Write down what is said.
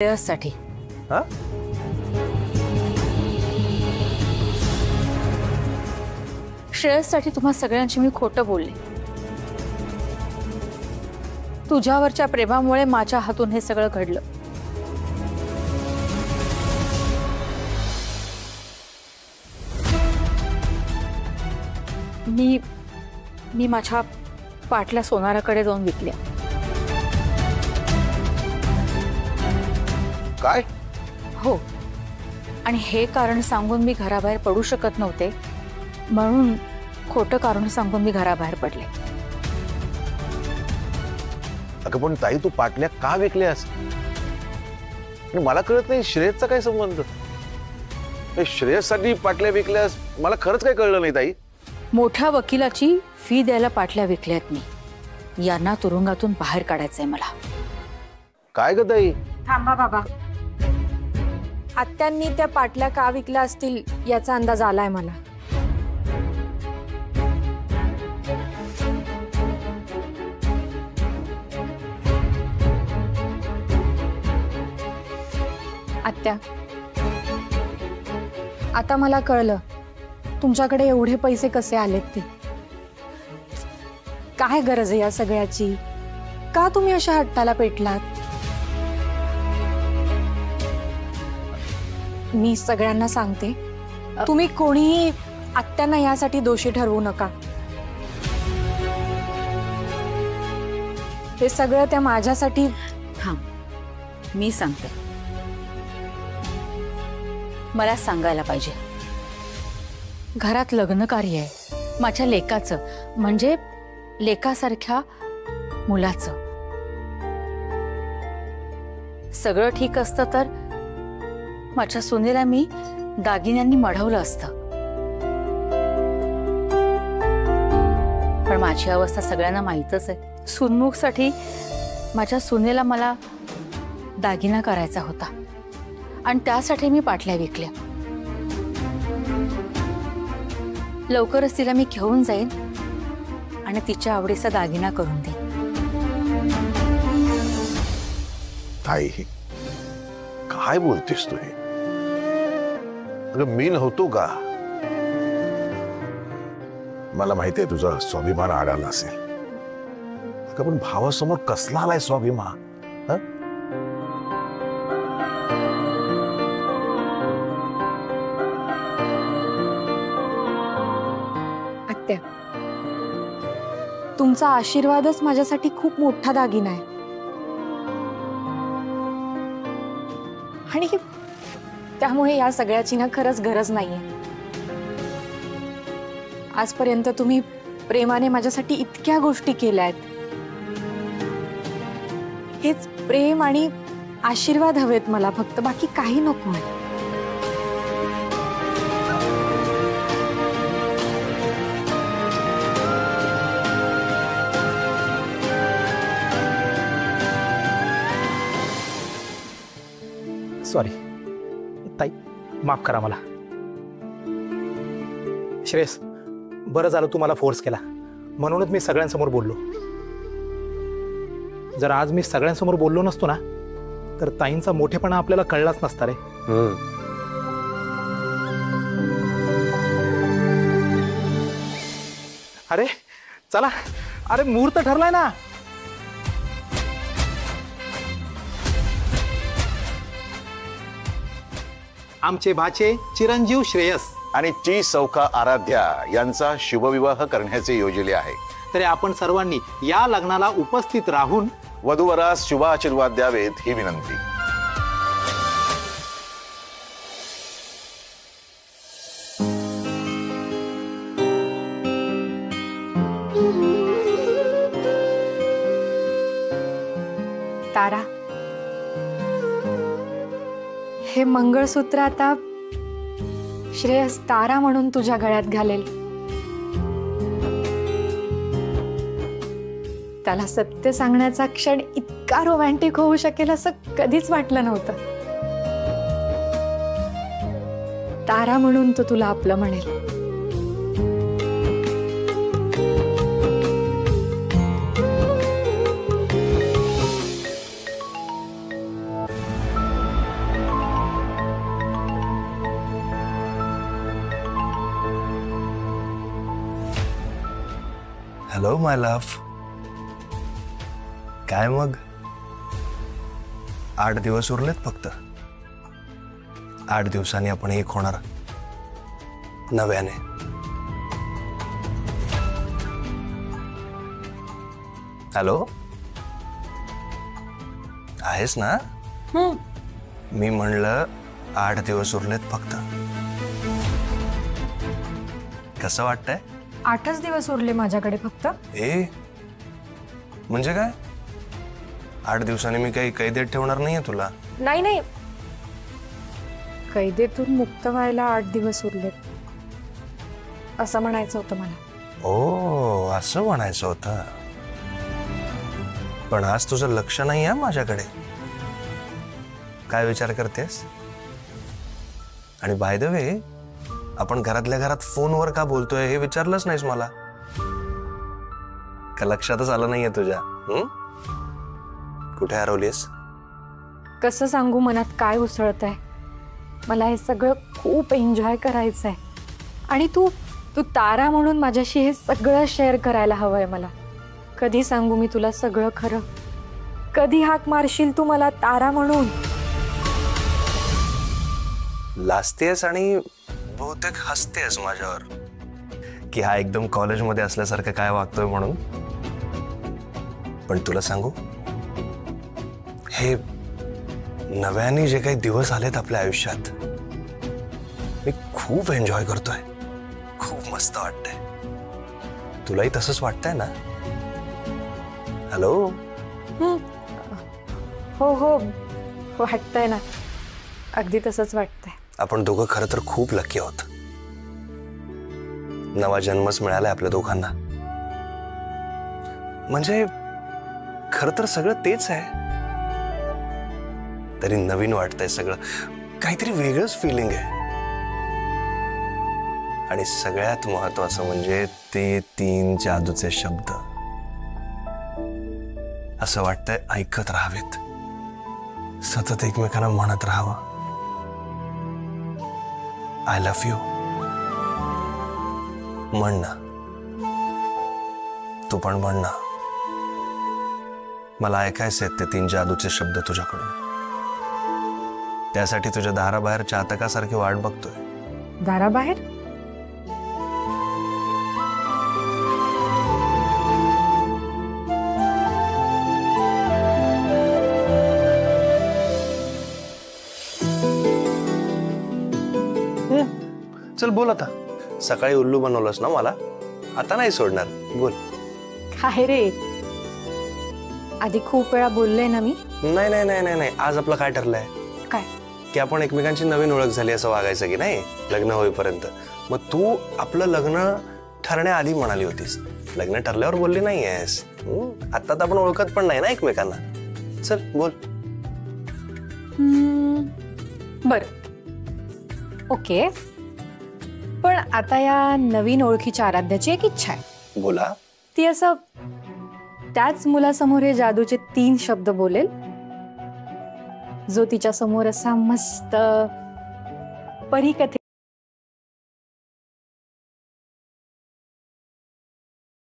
श्रेयससाठी. हा? श्रेयससाठी तुम्हा सगळ्यांची मी खोटं बोलले. तुझ्यावरच्या प्रेमामुळे माझ्या हातून हे सगळं घडलं. मी माझ्या पाटल्या सोनाराकडे जाऊन विकल्या. काय? हो, आणि हे कारण सांगून मी घराबाहेर पडू शकत नव्हते, म्हणून खोटं कारण सांगून मी घराबाहेर पडले. अगं पण ताई, तू पाटल्या का विकल्यास? मला कळत नाही, श्रेयसचा काय संबंध? श्रेयससाठी पाटल्या विकल्यास मला खरंच काय कळलं नाही ताई. मोठ्या वकिलाची फी द्यायला पाटल्या विकल्यात मी. यांना तुरुंगातून बाहेर काढायचंय मला. काय ग ताई? थांबा बाबा, आत्यांनी त्या पाटल्या का विकल्या असतील याचा अंदाज आलाय मला. आत्या, आता मला कळलं तुमच्याकडे एवढे पैसे कसे आलेत ते. काय गरज आहे या सगळ्याची? का तुम्ही अशा हट्टाला पेटलात? मी सगळ्यांना सांगते, तुम्ही कोणीही आत्यांना यासाठी दोषी ठरवू नका. हे सगळं त्या माझ्यासाठी. थांब, मी सांगते. मला सांगायला पाहिजे. घरात लग्न कार्य आहे माझ्या लेकाचं, म्हणजे लेकासारख्या मुलाचं. सगळं ठीक असतं तर माझ्या सुनेला मी दागिन्यांनी मढवलं असतं. पण माझी अवस्था सगळ्यांना माहीतच आहे. सुनमुखसाठी माझ्या सुनेला मला दागिना करायचा होता, आणि त्यासाठी मी पाटल्या विकल्या. लवकरच तिला मी घेऊन जाईन आणि तिच्या आवडीचा दागिना करून देईन. ताई, काय बोलतेस तू हे? अगं मी नव्हतो का? मला माहिती आहे तुझा स्वाभिमान आडाला असेल. अगं पण भावासमोर कसला आलाय स्वाभिमान? आत्या, तुमचा आशीर्वादच माझ्यासाठी खूप मोठा दागिना आहे. आणि त्यामुळे या सगळ्याची ना खरंच गरज नाहीये. आजपर्यंत तुम्ही प्रेमाने माझ्यासाठी इतक्या गोष्टी केल्या आहेत. हेच प्रेम आणि आशीर्वाद हवेत मला, फक्त बाकी काही नको. सॉरी ताई, माफ करा मला. श्रेयस, बरं झालं तू मला फोर्स केला, म्हणूनच मी सगळ्यांसमोर बोललो. जर आज मी सगळ्यांसमोर बोललो नसतो ना, तर ताईंचा मोठेपणा आपल्याला कळलाच नसता रे. अरे चला, अरे मुहूर्त ठरलाय ना. आमचे भाचे चिरंजीव श्रेयस आणि ची सौखा आराध्या यांचा शुभविवाह करण्याचे योजले आहे. तरी आपण सर्वांनी या लग्नाला उपस्थित राहून वधूवरास शुभ आशीर्वाद द्यावेत ही विनंती. तारा, हे मंगळसूत्र आता श्रेयस तारा म्हणून तुझ्या गळ्यात घालेल. त्याला सत्य सांगण्याचा क्षण इतका रोमॅन्टिक होऊ शकेल असं कधीच वाटलं नव्हतं. तारा म्हणून तो तुला आपलं म्हणेल. हॅलो माय लव्ह. काय मग 8 दिवस उरलेत फक्त. 8 दिवसांनी आपण एक होणार नव्याने. हॅलो, आहेस ना? मी म्हणलं 8 दिवस उरलेत फक्त. कसं वाटतंय? 8च दिवस उरले माझ्याकडे फक्त. म्हणजे काय? 8 दिवसांनी मी काही कैदेत ठेवणार नाहीये तुला. नाही नाही, कैदेतून मुक्त व्हायला 8 दिवस उरलेत असं म्हणायचं होतं मला. ओ, असं म्हणायचं होतं. पण आज तुझं लक्ष नाही आहे माझ्याकडे. काय विचार करतेस? आणि बाय द वे, आपण घरातल्या घरात फोनवर का बोलतोय हे विचारलंच नाहीस मला. का लक्षातच आलं नाहीये तुझ्या? कुठे हरवलीस? कसं सांगू मनात काय उसळत आहे. मला हे सगळं खूप एन्जॉय करायचं आहे आणि तू तारा म्हणून माझ्याशी हे सगळं शेअर करायला हवंय मला. कधी सांगू मी तुला सगळं खरं? कधी हाक मारशील तू मला तारा म्हणून? लाजतेस आणि बहुतेक हसतेस माझ्यावर की हा एकदम कॉलेजमध्ये असल्यासारखं काय वागतोय म्हणून. पण तुला सांगू, हे नव्याने जे काही दिवस आलेत आपल्या आयुष्यात, मी खूप एन्जॉय करतोय. खूप मस्त वाटतंय. तुलाही तसंच वाटतंय ना? हॅलो. हो हो, वाटतंय ना. अगदी तसंच वाटतंय. आपण दोघं खरं तर खूप लकी आहोत. नवा जन्मच मिळालाय आपल्या दोघांना. म्हणजे खरं तर सगळं तेच आहे, तरी नवीन वाटतंय सगळं. काहीतरी वेगळंच फिलिंग आहे. आणि सगळ्यात महत्वाचं म्हणजे ते 3 जादूचे शब्द. असं वाटतंय ऐकत राहावेत, सतत एकमेकांना म्हणत राहावं. I love you. म्हण ना, तू पण म्हण ना. मला ऐकायचे आहेत ते 3 जादूचे शब्द तुझ्याकडून. त्यासाठी तुझ्या दाराबाहेर चातकासारखी वाट बघतोय. दाराबाहेर? चल बोल आता. सकाळी उल्लू बनवलंस ना मला, आता नाही सोडणार. बोल. काय रे, आधी खूप वेळा बोलले ना मी. नाही नाही नाही नाही, आज आपलं काय ठरलंय? काय? की आपण एकमेकांची नवीन ओळख झाली असं वागायचं की नाही लग्न होईपर्यंत. मग तू आपलं लग्न ठरण्याआधी म्हणाली होतीस, लग्न ठरल्यावर बोलली नाहीयेस. आता तर आपण ओळखत पण नाही ना एकमेकांना. चल बोल. बर, ओके. पण आता या नवीन ओळखीच्या आराध्याची एक इच्छा आहे. बोला. ती असं त्याच मुलासमोर हे जादूचे 3 शब्द बोलेल, जो तिच्या समोर असा मस्त परीकथे